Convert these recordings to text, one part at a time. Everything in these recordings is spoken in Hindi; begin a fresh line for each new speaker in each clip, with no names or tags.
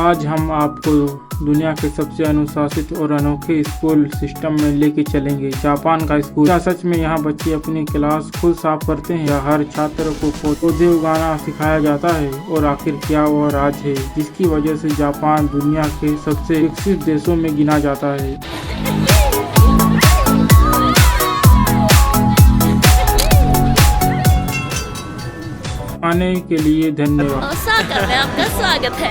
आज हम आपको दुनिया के सबसे अनुशासित और अनोखे स्कूल सिस्टम में लेके चलेंगे। जापान का स्कूल। क्या सच में यहाँ बच्चे अपनी क्लास खुद साफ करते हैं या हर छात्र को पौधे उगाना सिखाया जाता है? और आखिर क्या वो राज है जिसकी वजह से जापान दुनिया के सबसे विकसित देशों में गिना जाता है? आने के लिए धन्यवाद।
ओसाका में आपका स्वागत है।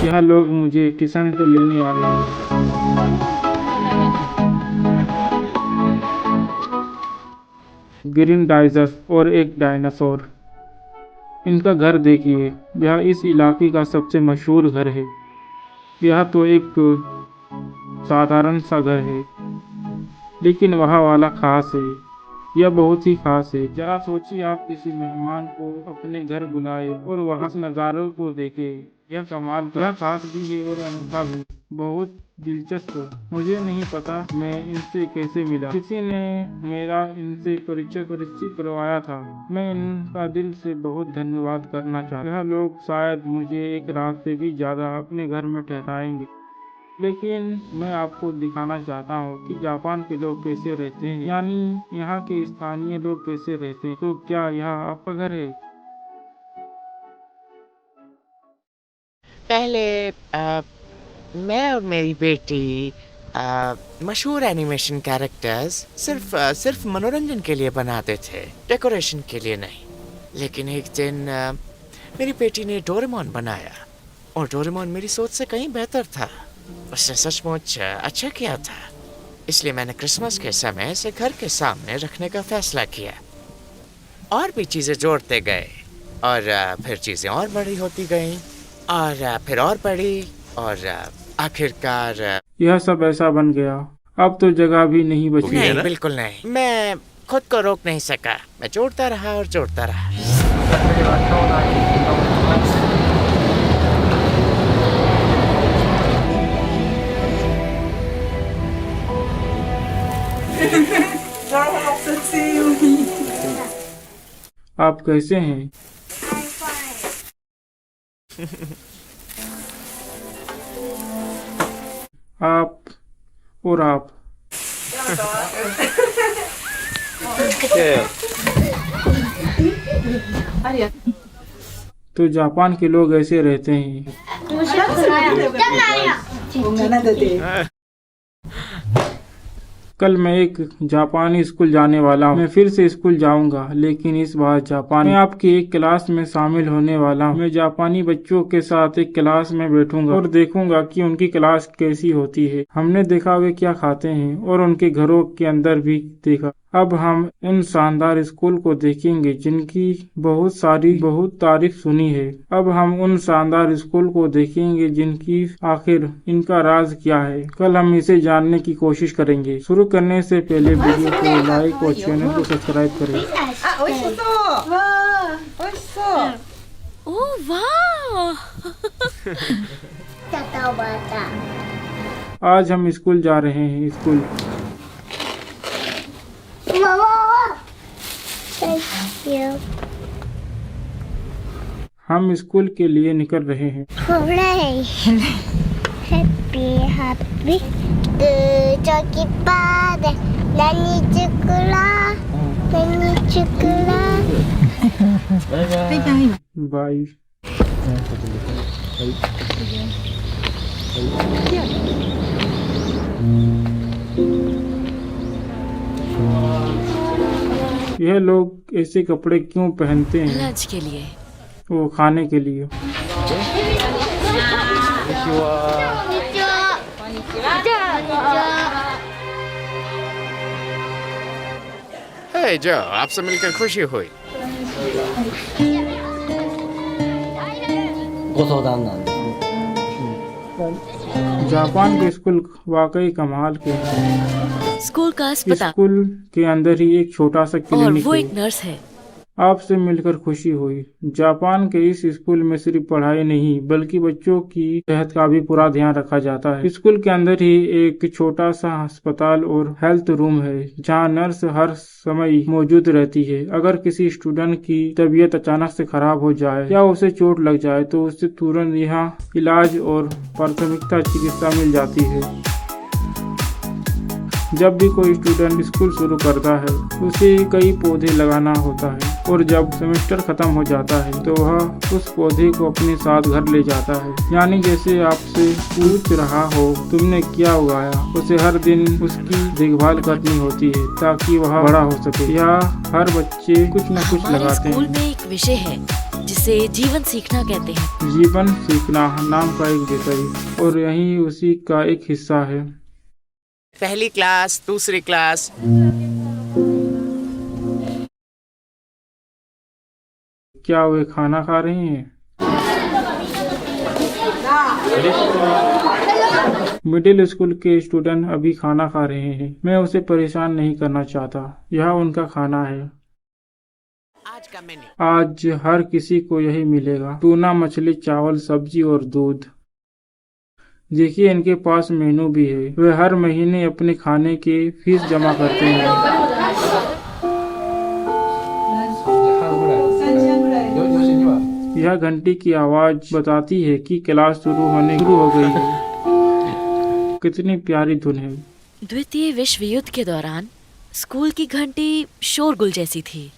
यह लोग मुझे स्टेशन से लेने आ रहे हैं। ग्रीन डाइजर और एक डायनासोर। इनका घर देखिए, यह इस इलाके का सबसे मशहूर घर है। यह तो एक साधारण सा घर है, लेकिन वह वाला खास है। यह बहुत ही खास है। जरा सोचिए, आप किसी मेहमान को अपने घर बुलाए और वहाँ नज़ारों को देखे। यह कमाल का, यह खास भी है और अनोखा भी, बहुत दिलचस्प। मुझे नहीं पता मैं इनसे कैसे मिला। किसी ने मेरा इनसे परिचय करवाया था। मैं इनका दिल से बहुत धन्यवाद करना चाहता हूँ। यह लोग शायद मुझे एक रात से भी ज़्यादा अपने घर में ठहराएंगे, लेकिन मैं आपको दिखाना चाहता हूँ कि जापान के लोग कैसे रहते हैं, यानी यहाँ के स्थानीय लोग कैसे रहते हैं। तो क्या यह आपका घर है?
पहले मैं और मेरी बेटी मशहूर एनिमेशन कैरेक्टर्स सिर्फ मनोरंजन के लिए बनाते थे, डेकोरेशन के लिए नहीं। लेकिन एक दिन मेरी बेटी ने डोरेमोन बनाया और डोरेमोन मेरी सोच से कहीं बेहतर था। उसने सचमुच अच्छा किया था। इसलिए मैंने क्रिसमस के समय इसे घर के सामने रखने का फैसला किया। और भी चीज़ें जोड़ते गए और फिर चीज़ें और बड़ी होती गईं और फिर और बड़ी और आखिरकार
यह सब ऐसा बन गया। अब तो जगह भी नहीं बची है।
नहीं, बिल्कुल नहीं। मैं खुद को रोक नहीं सका। मैं जोड़ता रहा और जोड़ता रहा।
आप कैसे हैं? आप और आप। तो जापान के लोग ऐसे रहते हैं। कल मैं एक जापानी स्कूल जाने वाला हूँ। मैं फिर से स्कूल जाऊंगा, लेकिन इस बार जापान। मैं आपकी एक क्लास में शामिल होने वाला हूँ। मैं जापानी बच्चों के साथ एक क्लास में बैठूंगा और देखूंगा कि उनकी क्लास कैसी होती है। हमने देखा वे क्या खाते हैं और उनके घरों के अंदर भी देखा। अब हम उन शानदार स्कूल को देखेंगे जिनकी बहुत तारीफ सुनी है। अब हम उन शानदार स्कूल को देखेंगे जिनकी आखिर इनका राज क्या है। कल हम इसे जानने की कोशिश करेंगे। शुरू करने से पहले वीडियो को लाइक और चैनल को सब्सक्राइब करें।
ओह वाह!
आज हम स्कूल जा रहे हैं। स्कूल हम स्कूल के लिए निकल रहे हैं।
Happy Joki Pade Nani Chukura
bye. यह लोग ऐसे कपड़े क्यों पहनते हैं?
लंच के लिए।
वो खाने के लिए।
हे जो, आपसे मिलकर खुशी हुई।
जापान के स्कूल वाकई कमाल के हैं।
स्कूल का अस्पताल
स्कूल के अंदर ही एक छोटा सा
और
क्लिनिक
वो
है।
एक नर्स है।
आपसे मिलकर खुशी हुई। जापान के इस स्कूल में सिर्फ पढ़ाई नहीं बल्कि बच्चों की सेहत का भी पूरा ध्यान रखा जाता है। स्कूल के अंदर ही एक छोटा सा अस्पताल और हेल्थ रूम है जहां नर्स हर समय मौजूद रहती है। अगर किसी स्टूडेंट की तबीयत अचानक से खराब हो जाए या उसे चोट लग जाए तो उसे तुरंत यहाँ इलाज और प्राथमिकता चिकित्सा मिल जाती है। जब भी कोई स्टूडेंट स्कूल शुरू करता है उसे कई पौधे लगाना होता है और जब सेमेस्टर खत्म हो जाता है तो वह उस पौधे को अपने साथ घर ले जाता है। यानी जैसे आपसे पूछ रहा हो तुमने क्या उगाया, उसे हर दिन उसकी देखभाल करनी होती है ताकि वह बड़ा हो सके। या हर बच्चे कुछ न कुछ
हमारे
लगाते
स्कूल
हैं।
में एक विषय है जिसे जीवन सीखना कहते हैं।
जीवन सीखना नाम का एक विषय और यही उसी का एक हिस्सा है।
पहली क्लास, दूसरी क्लास।
क्या वे खाना खा रहे हैं? मिडिल स्कूल के स्टूडेंट अभी खाना खा रहे हैं। मैं उसे परेशान नहीं करना चाहता। यह उनका खाना है।
आज का मेन्यू।
आज हर किसी को यही मिलेगा, टूना, मछली, चावल, सब्जी और दूध। देखिए इनके पास मेनू भी है। वे हर महीने अपने खाने के फीस जमा करते हैं। यह घंटी की आवाज बताती है कि क्लास शुरू हो गई है। कितनी प्यारी धुन है।
द्वितीय विश्व युद्ध के दौरान स्कूल की घंटी शोरगुल जैसी थी।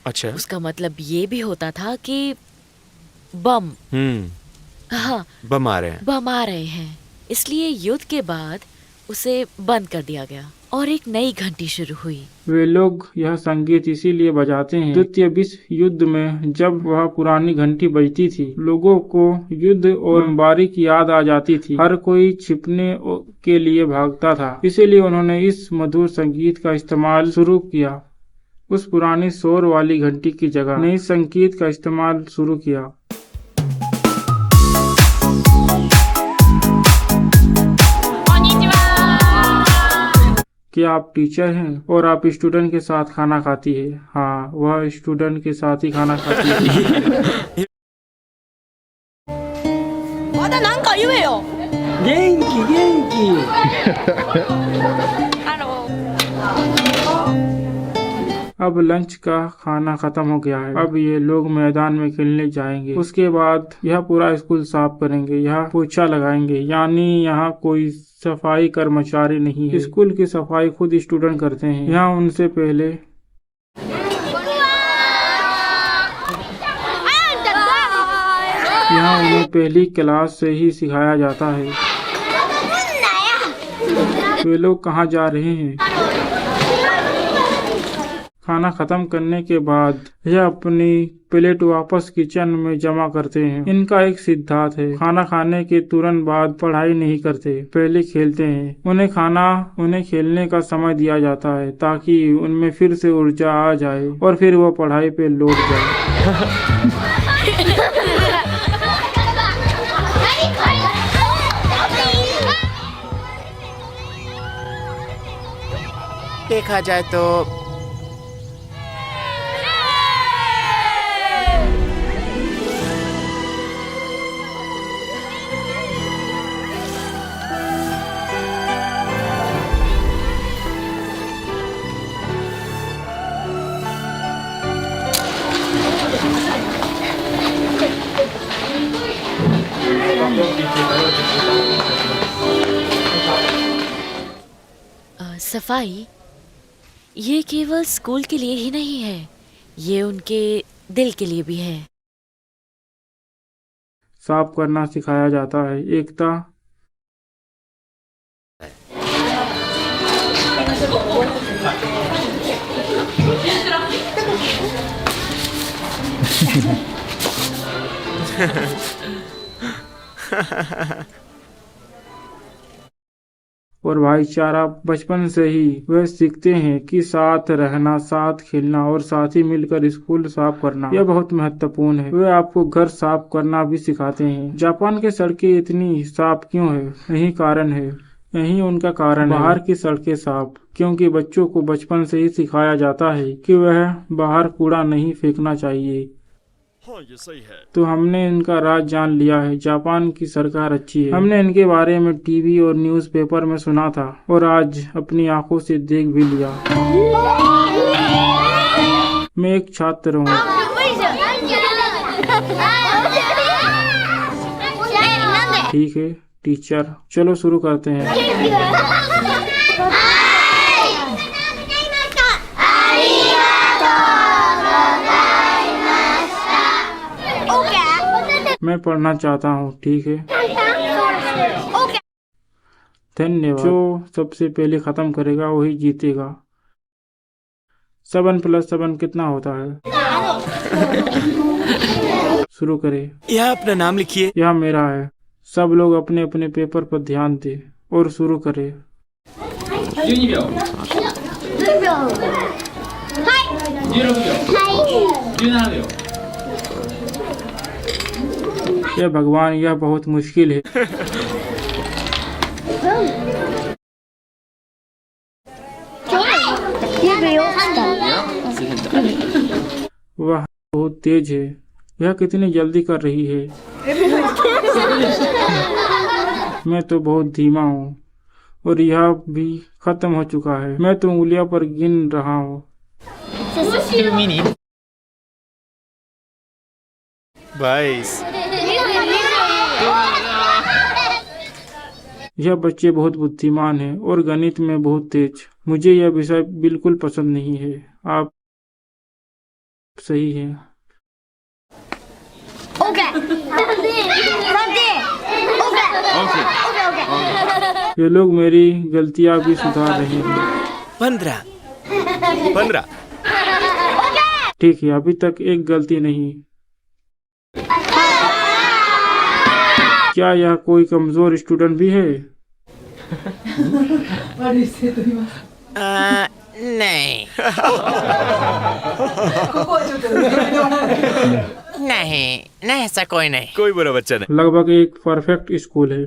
अच्छा।
उसका मतलब ये भी होता था कि बम हाँ
बम आ रहे हैं।
बम आ रहे हैं। इसलिए युद्ध के बाद उसे बंद कर दिया गया और एक नई घंटी शुरू हुई।
वे लोग यह संगीत इसीलिए बजाते हैं। द्वितीय विश्व युद्ध में जब वह पुरानी घंटी बजती थी लोगों को युद्ध और बमबारी की याद आ जाती थी। हर कोई छिपने के लिए भागता था। इसीलिए उन्होंने इस मधुर संगीत का इस्तेमाल शुरू किया। उस पुरानी शोर वाली घंटी की जगह नई संगीत का इस्तेमाल शुरू किया। क्या आप टीचर हैं और आप स्टूडेंट के साथ खाना खाती है? हाँ, वह स्टूडेंट के साथ ही खाना खाती है।
まだなんか言えよ。
元気元気。
अब लंच का खाना खत्म हो गया है। अब ये लोग मैदान में खेलने जाएंगे। उसके बाद यह पूरा स्कूल साफ करेंगे। यहाँ पोछा लगाएंगे। यानी यहाँ कोई सफाई कर्मचारी नहीं है। स्कूल की सफाई खुद स्टूडेंट करते हैं। यहाँ उनसे पहले यहाँ उन्हें पहली क्लास से ही सिखाया जाता है। वे लोग कहाँ जा रहे हैं? खाना खत्म करने के बाद यह अपनी प्लेट वापस किचन में जमा करते हैं। इनका एक सिद्धांत है, खाना खाने के तुरंत बाद पढ़ाई नहीं करते, पहले खेलते हैं। उन्हें खेलने का समय दिया जाता है ताकि उनमें फिर से ऊर्जा आ जाए और फिर वो पढ़ाई पे लौट जाए।
देखा जाए तो
सफाई ये केवल स्कूल के लिए ही नहीं है, ये उनके दिल के लिए भी है।
साफ करना सिखाया जाता है। एकता और भाईचारा बचपन से ही वह सीखते हैं कि साथ रहना, साथ खेलना और साथ ही मिलकर स्कूल साफ करना यह बहुत महत्वपूर्ण है। वे आपको घर साफ करना भी सिखाते हैं। जापान की सड़कें इतनी साफ क्यों है? यही कारण है यही उनका कारण है बाहर की सड़कें साफ, क्योंकि बच्चों को बचपन से ही सिखाया जाता है कि वह बाहर कूड़ा नहीं फेंकना चाहिए।
हाँ ये सही है।
तो हमने इनका राज जान लिया है। जापान की सरकार अच्छी है। हमने इनके बारे में टीवी और न्यूज़पेपर में सुना था और आज अपनी आंखों से देख भी लिया। मैं एक छात्र हूँ। ठीक है टीचर, चलो शुरू करते हैं। मैं पढ़ना चाहता हूँ। ठीक है धन्यवाद। जो सबसे पहले खत्म करेगा वही जीतेगा। 7 + 7 कितना होता है? शुरू करें।
यह अपना नाम लिखिए।
यह मेरा है। सब लोग अपने अपने पेपर पर ध्यान दें और शुरू करें।
12秒 16秒 17秒
यह भगवान, यह बहुत मुश्किल है। वह बहुत तेज है। यह कितनी जल्दी कर रही है। मैं तो बहुत धीमा हूँ और यह भी खत्म हो चुका है। मैं तो उंगलियों पर गिन रहा हूँ।
22।
यह बच्चे बहुत बुद्धिमान हैं और गणित में बहुत तेज। मुझे यह विषय बिल्कुल पसंद नहीं है। आप सही हैं। ये लोग मेरी गलतियां भी सुधार रहे हैं।
15। 15।
ठीक है, अभी तक एक गलती नहीं। क्या यह कोई कमजोर स्टूडेंट भी है?
नहीं। नहीं, नहीं ऐसा कोई नहीं।
कोई बुरा बच्चा नहीं।
लगभग एक परफेक्ट स्कूल है।